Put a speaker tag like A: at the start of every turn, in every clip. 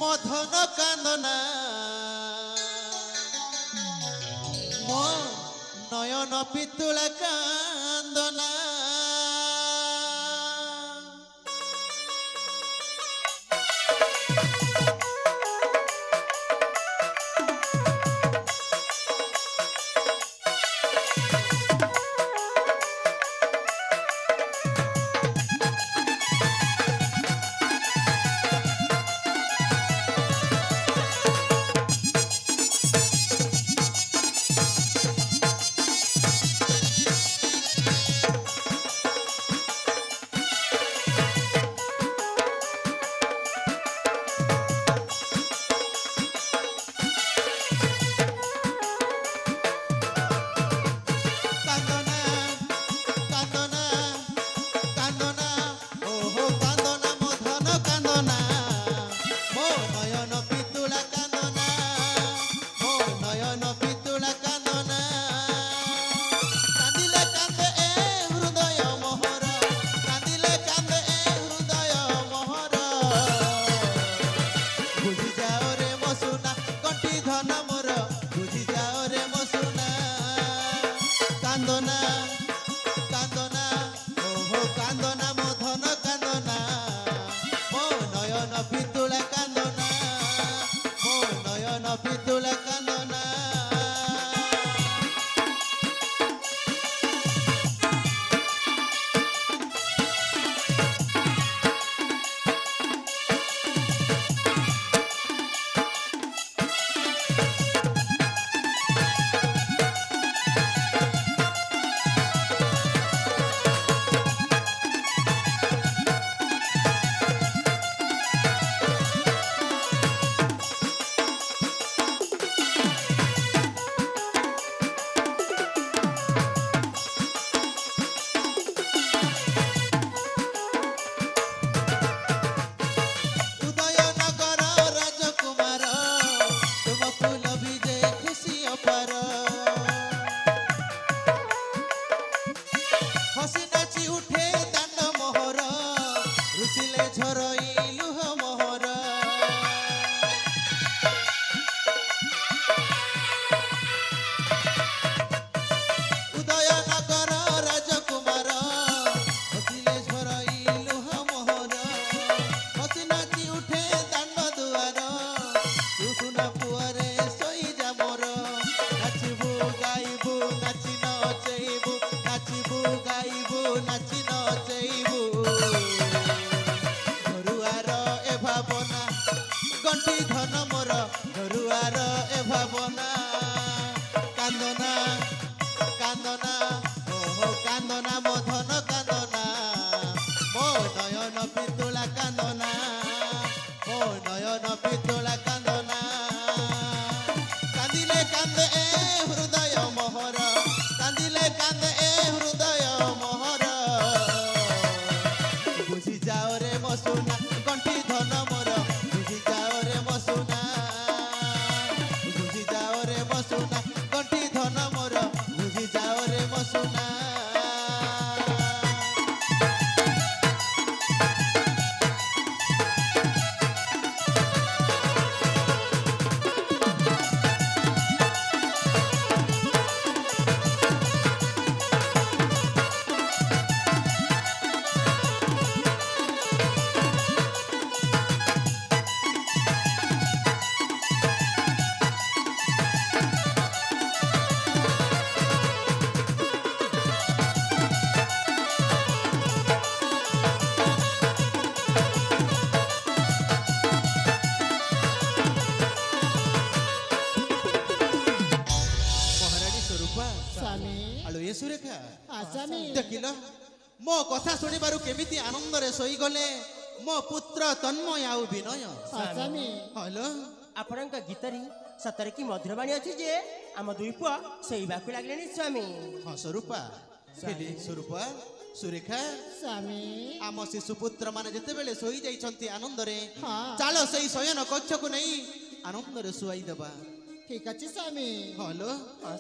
A: मधन कांदना मो नयन पितुला कांदना
B: देखिल मो कथा शुणी बारु केमिति आनंद रे सोई गले मो पुत्र तन्मय आउ विनय
C: स्वामी
B: हेलो
C: आपणक गीतरी सतरे की मधुरवाणी अछि जे आम दुई पुआ सेइबाकु लागलेनी स्वामी
B: हां स्वरूपा स्वरूपा सुरेखा
C: स्वामी
B: आम शिशुपुत्र माने जेते बेले सोई जाइछंती आनंद रे
C: हां
B: चलो सेई शयन कक्ष को नहीं आनंद रे सुआई देबा
C: ठीक अछि स्वामी
B: हेलो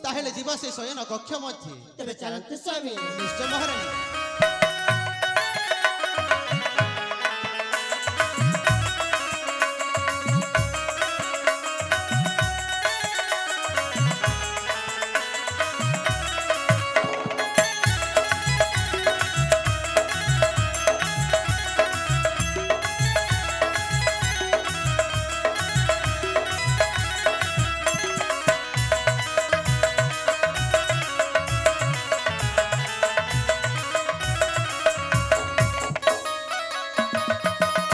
B: ताहेले जीवा से शयन कक्ष मध्ये
C: तबे चलते स्वामी
B: निश्चय महारानी